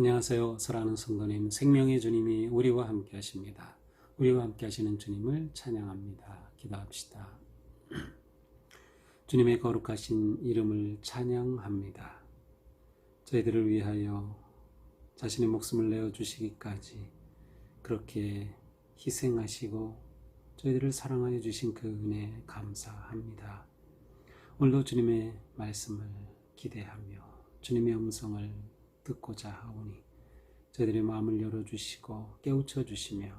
안녕하세요. 사랑하는 성도님, 생명의 주님이 우리와 함께 하십니다. 우리와 함께 하시는 주님을 찬양합니다. 기도합시다. 주님의 거룩하신 이름을 찬양합니다. 저희들을 위하여 자신의 목숨을 내어주시기까지 그렇게 희생하시고 저희들을 사랑하여 주신 그 은혜 감사합니다. 오늘도 주님의 말씀을 기대하며 주님의 음성을 듣고자 하오니 저희들의 마음을 열어주시고 깨우쳐 주시며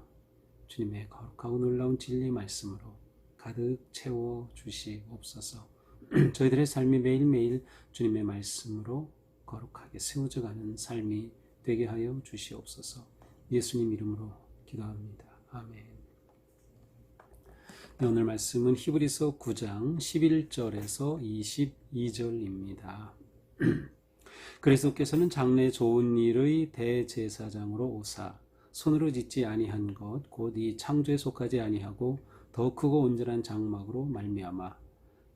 주님의 거룩하고 놀라운 진리의 말씀으로 가득 채워 주시옵소서. 저희들의 삶이 매일매일 주님의 말씀으로 거룩하게 세워져 가는 삶이 되게 하여 주시옵소서. 예수님 이름으로 기도합니다. 아멘. 네, 오늘 말씀은 히브리서 9장 11절에서 22절입니다. 그리스도께서는 장래 좋은 일의 대제사장으로 오사 손으로 짓지 아니한 것 곧 이 창조에 속하지 아니하고 더 크고 온전한 장막으로 말미암아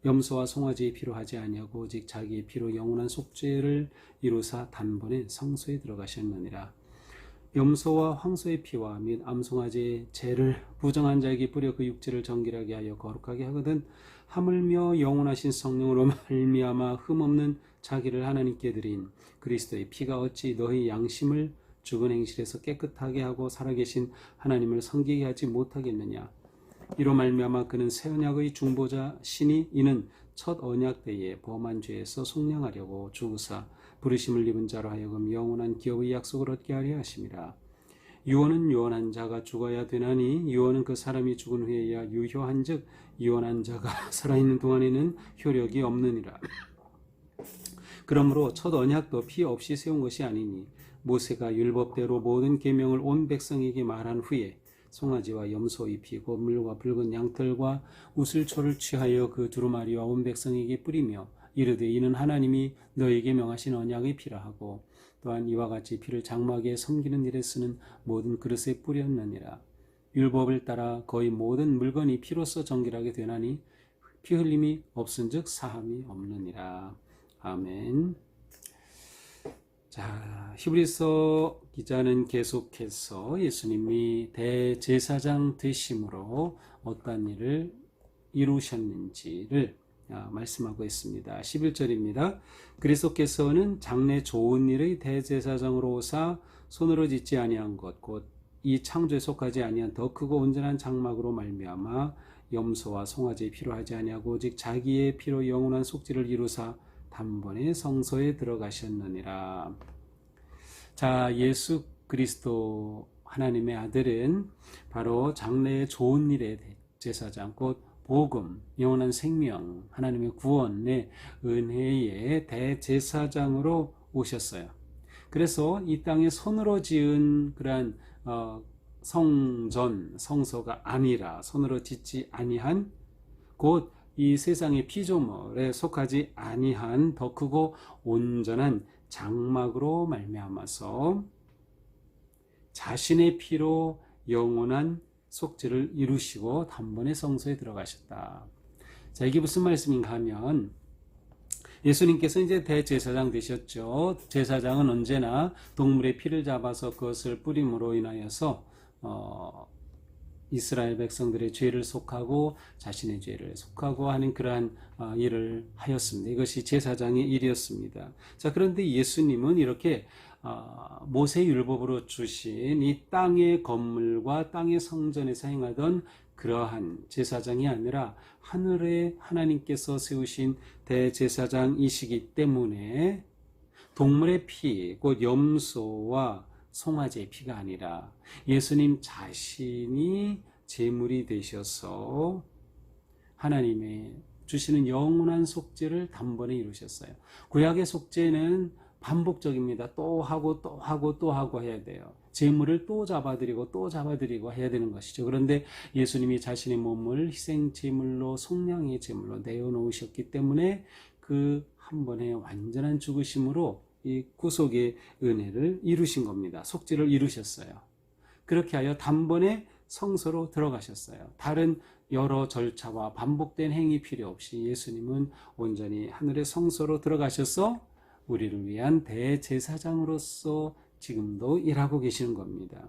염소와 송아지의 피로 하지 아니하고 오직 자기의 피로 영원한 속죄를 이루사 단번에 성소에 들어가셨느니라. 염소와 황소의 피와 및 암송아지의 죄를 부정한 자에게 뿌려 그 육체를 정결하게 하여 거룩하게 하거든 하물며 영원하신 성령으로 말미암아 흠없는 자기를 하나님께 드린 그리스도의 피가 어찌 너희 양심을 죽은 행실에서 깨끗하게 하고 살아계신 하나님을 섬기게 하지 못하겠느냐. 이로 말미암아 그는 새 언약의 중보자시니 이는 첫 언약 때에 범한 죄에서 속량하려고 죽으사 부르심을 입은 자로 하여금 영원한 기업의 약속을 얻게 하려 하심이라. 유언은 유언한 자가 죽어야 되나니 유언은 그 사람이 죽은 후에야 유효한즉 유언한 자가 살아있는 동안에는 효력이 없느니라. 그러므로 첫 언약도 피 없이 세운 것이 아니니 모세가 율법대로 모든 계명을 온 백성에게 말한 후에 송아지와 염소의 피 곧 물과 붉은 양털과 우슬초를 취하여 그 두루마리와 온 백성에게 뿌리며 이르되 이는 하나님이 너에게 명하신 언약의 피라 하고 또한 이와 같이 피를 장막에 섬기는 일에 쓰는 모든 그릇에 뿌렸느니라. 율법을 따라 거의 모든 물건이 피로써 정결하게 되나니 피 흘림이 없은즉 사함이 없느니라. 아멘. 자, 히브리서 기자는 계속해서 예수님이 대제사장 되심으로 어떤 일을 이루셨는지를 말씀하고 있습니다. 11절입니다. 그리스도께서는 장래 좋은 일의 대제사장으로 오사 손으로 짓지 아니한 것 곧 이 창조에 속하지 아니한 더 크고 온전한 장막으로 말미암아 염소와 송아지의 피로 하지 아니하고 오직 자기의 피로 영원한 속죄를 이루사 단번에 성소에 들어가셨느니라. 자, 예수 그리스도 하나님의 아들은 바로 장래의 좋은 일의 제사장 곧 복음, 영원한 생명, 하나님의 구원의 은혜의 대제사장으로 오셨어요. 그래서 이 땅에 손으로 지은 그러한 성전, 성소가 아니라 손으로 짓지 아니한 곧 이 세상의 피조물에 속하지 아니한 더 크고 온전한 장막으로 말미암아서 자신의 피로 영원한 속죄를 이루시고 단번에 성소에 들어가셨다. 자, 이게 무슨 말씀인가 하면 예수님께서 이제 대제사장 되셨죠. 제사장은 언제나 동물의 피를 잡아서 그것을 뿌림으로 인하여서 이스라엘 백성들의 죄를 속하고 자신의 죄를 속하고 하는 그러한 일을 하였습니다. 이것이 제사장의 일이었습니다. 자, 그런데 예수님은 이렇게 모세 율법으로 주신 이 땅의 건물과 땅의 성전에서 행하던 그러한 제사장이 아니라 하늘에 하나님께서 세우신 대제사장이시기 때문에 동물의 피, 곧 염소와 송아지의 피가 아니라 예수님 자신이 제물이 되셔서 하나님의 주시는 영원한 속죄를 단번에 이루셨어요. 구약의 속죄는 반복적입니다. 또 하고 또 하고 또 하고 해야 돼요. 제물을 또 잡아드리고 또 잡아드리고 해야 되는 것이죠. 그런데 예수님이 자신의 몸을 희생 제물로 속량의 제물로 내어놓으셨기 때문에 그 한 번의 완전한 죽으심으로 이 구속의 은혜를 이루신 겁니다. 속죄를 이루셨어요. 그렇게 하여 단번에 성소로 들어가셨어요. 다른 여러 절차와 반복된 행위 필요 없이 예수님은 온전히 하늘의 성소로 들어가셔서 우리를 위한 대제사장으로서 지금도 일하고 계시는 겁니다.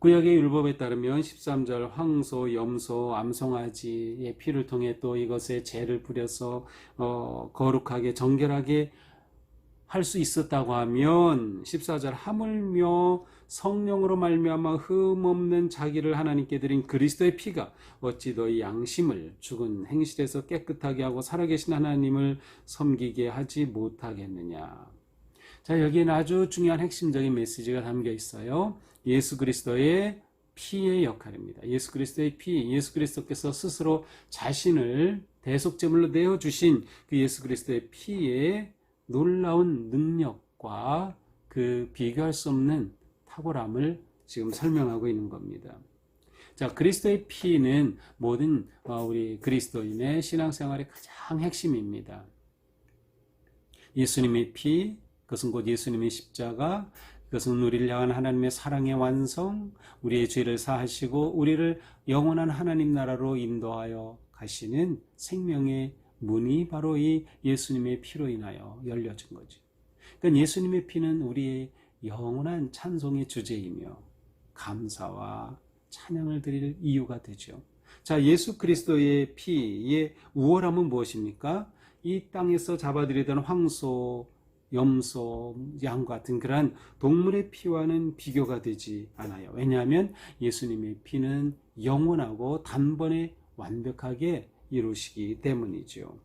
구약의 율법에 따르면 13절 황소, 염소, 암송아지의 피를 통해 또 이것에 죄를 뿌려서 거룩하게 정결하게 할 수 있었다고 하면 14절 하물며 성령으로 말미암아 흠없는 자기를 하나님께 드린 그리스도의 피가 어찌 너희 양심을 죽은 행실에서 깨끗하게 하고 살아계신 하나님을 섬기게 하지 못하겠느냐. 자, 여기에는 아주 중요한 핵심적인 메시지가 담겨 있어요. 예수 그리스도의 피의 역할입니다. 예수 그리스도의 피, 예수 그리스도께서 스스로 자신을 대속제물로 내어주신 그 예수 그리스도의 피의 놀라운 능력과 그 비교할 수 없는 탁월함을 지금 설명하고 있는 겁니다. 자, 그리스도의 피는 모든 우리 그리스도인의 신앙생활의 가장 핵심입니다. 예수님의 피, 그것은 곧 예수님의 십자가, 그것은 우리를 향한 하나님의 사랑의 완성, 우리의 죄를 사하시고 우리를 영원한 하나님 나라로 인도하여 가시는 생명의 문이 바로 이 예수님의 피로 인하여 열려진 거죠. 그러니까 예수님의 피는 우리의 영원한 찬송의 주제이며 감사와 찬양을 드릴 이유가 되죠. 자, 예수 그리스도의 피의 우월함은 무엇입니까? 이 땅에서 잡아들이던 황소, 염소, 양 같은 그러한 동물의 피와는 비교가 되지 않아요. 왜냐하면 예수님의 피는 영원하고 단번에 완벽하게 이루시기 때문이죠.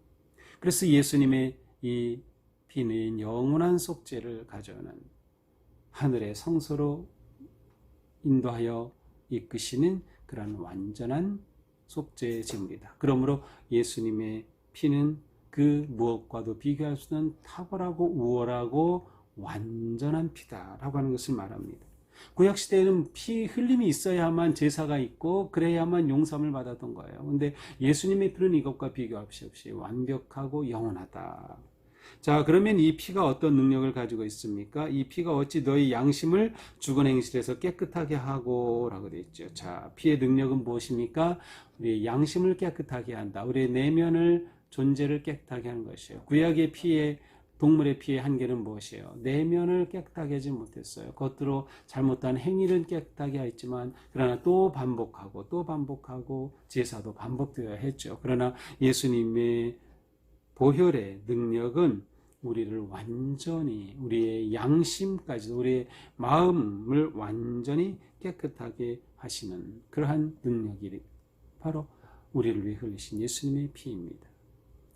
그래서 예수님의 이 피는 영원한 속죄를 가져오는 하늘의 성소로 인도하여 이끄시는 그런 완전한 속죄의 제물이다. 그러므로 예수님의 피는 그 무엇과도 비교할 수 없는 탁월하고 우월하고 완전한 피다라고 하는 것을 말합니다. 구약시대에는 피 흘림이 있어야만 제사가 있고 그래야만 용서함을 받았던 거예요. 근데 예수님의 피는 이것과 비교할 수 없이 완벽하고 영원하다. 자, 그러면 이 피가 어떤 능력을 가지고 있습니까? 이 피가 어찌 너희 양심을 죽은 행실에서 깨끗하게 하고 라고 되어 있죠. 자, 피의 능력은 무엇입니까? 우리의 양심을 깨끗하게 한다. 우리의 내면을 존재를 깨끗하게 하는 것이에요. 구약의 피의 동물의 피의 한계는 무엇이에요? 내면을 깨끗하게 하지 못했어요. 겉으로 잘못한 행위를 깨끗하게 했지만 그러나 또 반복하고 또 반복하고 제사도 반복되어야 했죠. 그러나 예수님의 보혈의 능력은 우리를 완전히 우리의 양심까지 우리의 마음을 완전히 깨끗하게 하시는 그러한 능력이 바로 우리를 위해 흘리신 예수님의 피입니다.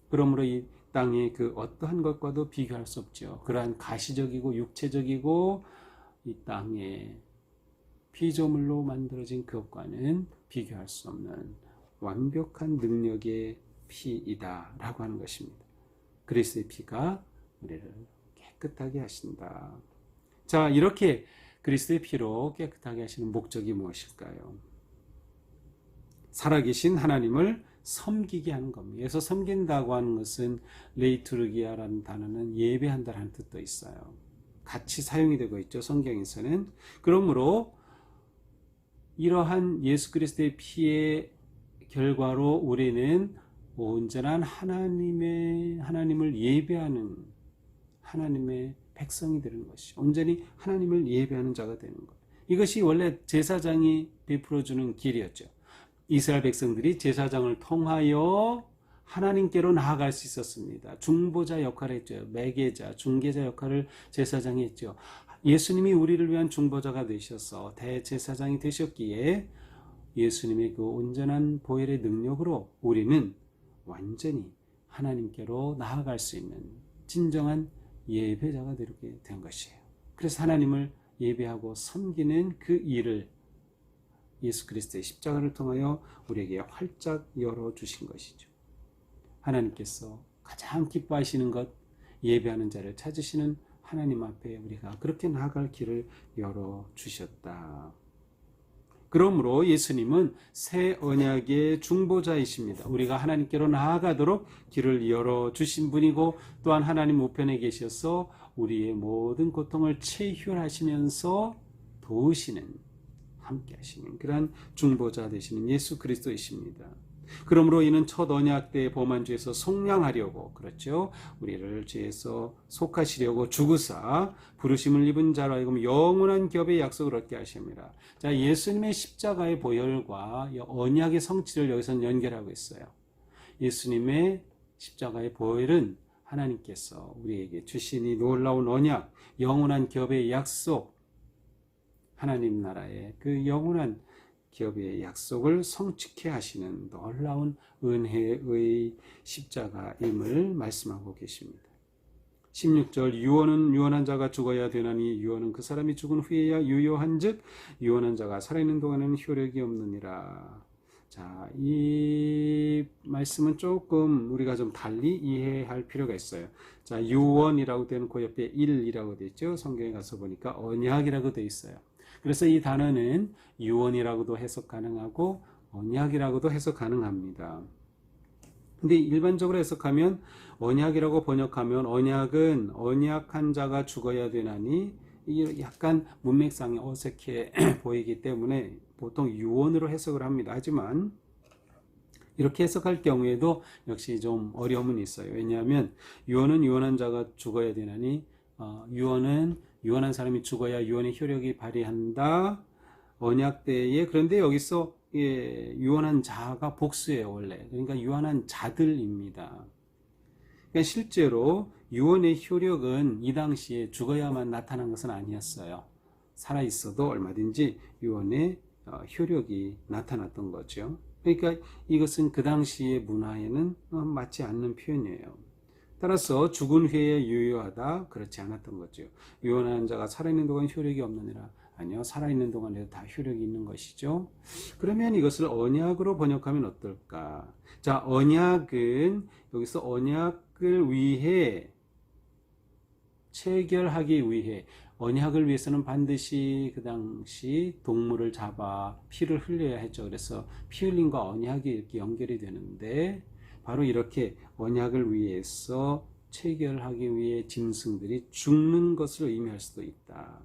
그러므로 이 땅의 그 어떠한 것과도 비교할 수 없죠. 그러한 가시적이고 육체적이고 이 땅의 피조물로 만들어진 그것과는 비교할 수 없는 완벽한 능력의 피이다라고 하는 것입니다. 그리스도의 피가 우리를 깨끗하게 하신다. 자, 이렇게 그리스도의 피로 깨끗하게 하시는 목적이 무엇일까요? 살아계신 하나님을 섬기게 하는 겁니다. 그래서 섬긴다고 하는 것은 레이투르기아라는 단어는 예배한다라는 뜻도 있어요. 같이 사용이 되고 있죠. 성경에서는. 그러므로 이러한 예수 그리스도의 피의 결과로 우리는 온전한 하나님을 예배하는 하나님의 백성이 되는 것이죠. 온전히 하나님을 예배하는 자가 되는 것. 이것이 원래 제사장이 베풀어주는 길이었죠. 이스라엘 백성들이 제사장을 통하여 하나님께로 나아갈 수 있었습니다. 중보자 역할을 했죠. 매개자, 중개자 역할을 제사장이 했죠. 예수님이 우리를 위한 중보자가 되셔서 대제사장이 되셨기에 예수님의 그 온전한 보혈의 능력으로 우리는 완전히 하나님께로 나아갈 수 있는 진정한 예배자가 되게 된 것이에요. 그래서 하나님을 예배하고 섬기는 그 일을 예수 그리스도의 십자가를 통하여 우리에게 활짝 열어주신 것이죠. 하나님께서 가장 기뻐하시는 것, 예배하는 자를 찾으시는 하나님 앞에 우리가 그렇게 나아갈 길을 열어주셨다. 그러므로 예수님은 새 언약의 중보자이십니다. 우리가 하나님께로 나아가도록 길을 열어주신 분이고 또한 하나님 우편에 계셔서 우리의 모든 고통을 체휼하시면서 도우시는 함께 하시는 그러한 중보자 되시는 예수 그리스도이십니다. 그러므로 이는 첫 언약 때의 범한 죄에서 속량하려고, 그렇죠, 우리를 죄에서 속하시려고 죽으사 부르심을 입은 자로 하여금 영원한 기업의 약속을 얻게 하십니다. 자, 예수님의 십자가의 보혈과 언약의 성취를 여기서는 연결하고 있어요. 예수님의 십자가의 보혈은 하나님께서 우리에게 주신 이 놀라운 언약, 영원한 기업의 약속, 하나님 나라의 그 영원한 기업의 약속을 성취케 하시는 놀라운 은혜의 십자가임을 말씀하고 계십니다. 16절, 유언은 유언한 자가 죽어야 되나니 유언은 그 사람이 죽은 후에야 유효한 즉 유언한 자가 살아있는 동안에는 효력이 없느니라. 자, 이 말씀은 조금 우리가 좀 달리 이해할 필요가 있어요. 자, 유언이라고 되는 그 옆에 일이라고 되어 있죠. 성경에 가서 보니까 언약이라고 되어 있어요. 그래서 이 단어는 유언이라고도 해석 가능하고 언약이라고도 해석 가능합니다. 근데 일반적으로 해석하면 언약이라고 번역하면 언약은 언약한 자가 죽어야 되나니, 이게 약간 문맥상이 어색해 보이기 때문에 보통 유언으로 해석을 합니다. 하지만 이렇게 해석할 경우에도 역시 좀 어려움은 있어요. 왜냐하면 유언은 유언한 자가 죽어야 되나니, 유언은 유언한 사람이 죽어야 유언의 효력이 발휘한다. 언약 때에. 그런데 여기서 유언한 자가 복수예요, 원래. 그러니까 유언한 자들입니다. 그러니까 실제로 유언의 효력은 이 당시에 죽어야만 나타난 것은 아니었어요. 살아 있어도 얼마든지 유언의 효력이 나타났던 거죠. 그러니까 이것은 그 당시의 문화에는 맞지 않는 표현이에요. 따라서 죽은 후에 유효하다, 그렇지 않았던 거죠. 유언한 자가 살아있는 동안 효력이 없느니라. 아니요, 살아있는 동안에도 다 효력이 있는 것이죠. 그러면 이것을 언약으로 번역하면 어떨까? 자, 언약은 여기서 언약을 위해, 체결하기 위해, 언약을 위해서는 반드시 그 당시 동물을 잡아 피를 흘려야 했죠. 그래서 피 흘림과 언약이 이렇게 연결이 되는데, 바로 이렇게 언약을 위해서 체결하기 위해 짐승들이 죽는 것을 의미할 수도 있다.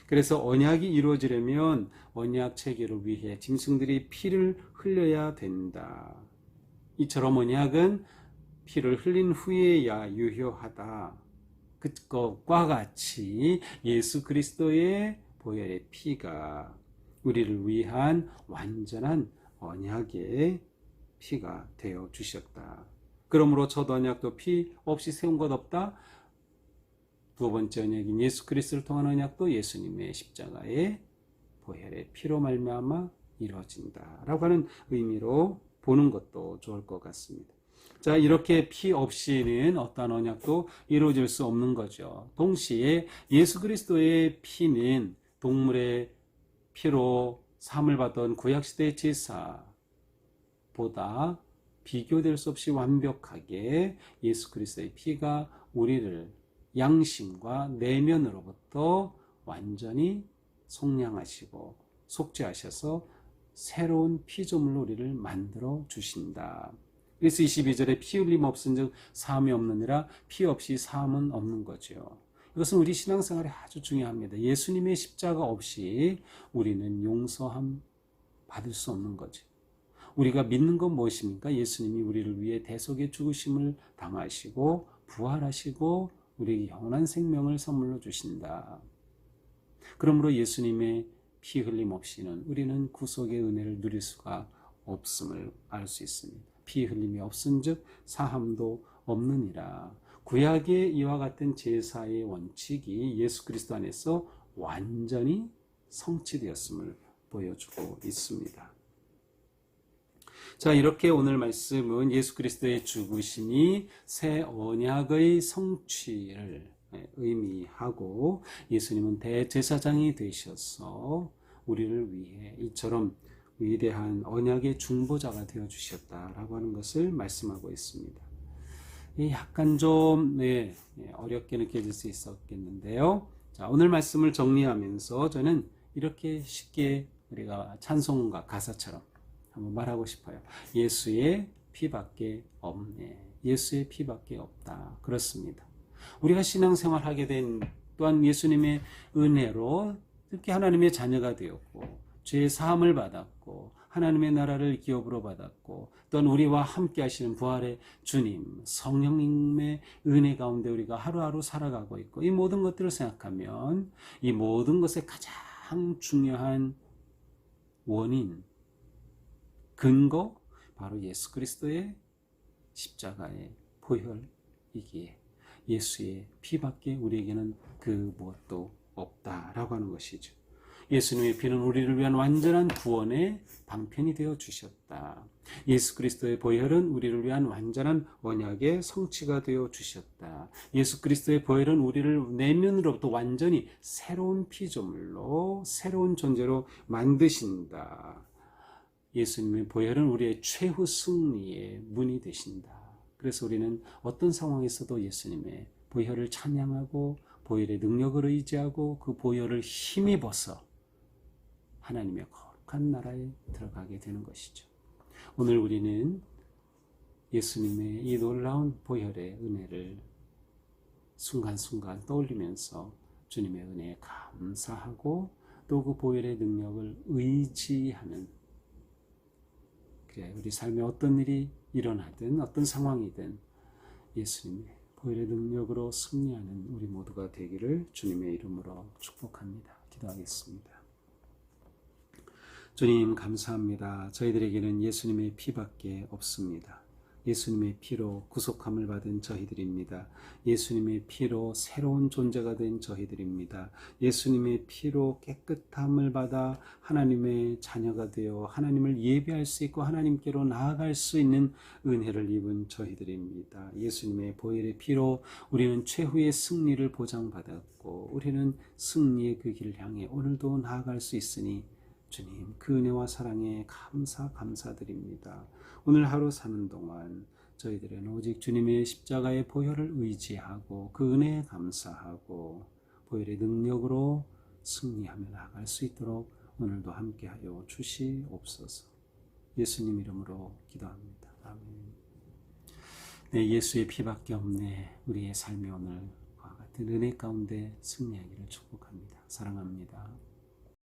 그래서 언약이 이루어지려면 언약 체결을 위해 짐승들이 피를 흘려야 된다. 이처럼 언약은 피를 흘린 후에야 유효하다. 그것과 같이 예수 그리스도의 보혈의 피가 우리를 위한 완전한 언약의 피가 되어 주셨다. 그러므로 첫 언약도 피 없이 세운 것 없다. 두 번째 언약인 예수 그리스도를 통한 언약도 예수님의 십자가의 보혈의 피로 말미암아 이루어진다라고 하는 의미로 보는 것도 좋을 것 같습니다. 자, 이렇게 피 없이는 어떠한 언약도 이루어질 수 없는 거죠. 동시에 예수 그리스도의 피는 동물의 피로 사함을 받던 구약시대의 제사보다 비교될 수 없이 완벽하게 예수 그리스도의 피가 우리를 양심과 내면으로부터 완전히 속량하시고 속죄하셔서 새로운 피조물로 우리를 만들어 주신다. 그래서 22절에 피 흘림 없은 즉 사함이 없느니라. 피 없이 사함은 없는 거죠. 이것은 우리 신앙생활에 아주 중요합니다. 예수님의 십자가 없이 우리는 용서함 받을 수 없는 거죠. 우리가 믿는 건 무엇입니까? 예수님이 우리를 위해 대속의 죽으심을 당하시고 부활하시고 우리에게 영원한 생명을 선물로 주신다. 그러므로 예수님의 피 흘림 없이는 우리는 구속의 은혜를 누릴 수가 없음을 알 수 있습니다. 피 흘림이 없은즉 사함도 없느니라. 구약의 이와 같은 제사의 원칙이 예수 그리스도 안에서 완전히 성취되었음을 보여주고 있습니다. 자, 이렇게 오늘 말씀은 예수 그리스도의 죽으심이 새 언약의 성취를 의미하고 예수님은 대제사장이 되셔서 우리를 위해 이처럼 위대한 언약의 중보자가 되어주셨다라고 하는 것을 말씀하고 있습니다. 약간 좀 어렵게 느껴질 수 있었겠는데요. 자, 오늘 말씀을 정리하면서 저는 이렇게 쉽게 우리가 찬송가 가사처럼 한번 말하고 싶어요. 예수의 피밖에 없네. 예수의 피밖에 없다. 그렇습니다. 우리가 신앙생활 하게 된 또한 예수님의 은혜로 이렇게 하나님의 자녀가 되었고 죄의 사함을 받았고 하나님의 나라를 기업으로 받았고 또한 우리와 함께 하시는 부활의 주님, 성령님의 은혜 가운데 우리가 하루하루 살아가고 있고, 이 모든 것들을 생각하면 이 모든 것의 가장 중요한 원인, 근거, 바로 예수 그리스도의 십자가의 보혈이기에 예수의 피밖에 우리에게는 그 무엇도 없다라고 하는 것이죠. 예수님의 피는 우리를 위한 완전한 구원의 방편이 되어 주셨다. 예수 그리스도의 보혈은 우리를 위한 완전한 언약의 성취가 되어 주셨다. 예수 그리스도의 보혈은 우리를 내면으로부터 완전히 새로운 피조물로, 새로운 존재로 만드신다. 예수님의 보혈은 우리의 최후 승리의 문이 되신다. 그래서 우리는 어떤 상황에서도 예수님의 보혈을 찬양하고 보혈의 능력을 의지하고 그 보혈을 힘입어서 하나님의 거룩한 나라에 들어가게 되는 것이죠. 오늘 우리는 예수님의 이 놀라운 보혈의 은혜를 순간순간 떠올리면서 주님의 은혜에 감사하고 또 그 보혈의 능력을 의지하는, 그래 우리 삶에 어떤 일이 일어나든 어떤 상황이든 예수님의 보혈의 능력으로 승리하는 우리 모두가 되기를 주님의 이름으로 축복합니다. 기도하겠습니다. 주님 감사합니다. 저희들에게는 예수님의 피밖에 없습니다. 예수님의 피로 구속함을 받은 저희들입니다. 예수님의 피로 새로운 존재가 된 저희들입니다. 예수님의 피로 깨끗함을 받아 하나님의 자녀가 되어 하나님을 예배할 수 있고 하나님께로 나아갈 수 있는 은혜를 입은 저희들입니다. 예수님의 보혈의 피로 우리는 최후의 승리를 보장받았고 우리는 승리의 그 길을 향해 오늘도 나아갈 수 있으니 주님 그 은혜와 사랑에 감사드립니다. 오늘 하루 사는 동안 저희들은 오직 주님의 십자가의 보혈을 의지하고 그 은혜에 감사하고 보혈의 능력으로 승리하며 나아갈 수 있도록 오늘도 함께하여 주시옵소서. 예수님 이름으로 기도합니다. 아멘. 네, 예수의 피밖에 없네. 우리의 삶이 오늘과 같은 은혜 가운데 승리하기를 축복합니다. 사랑합니다.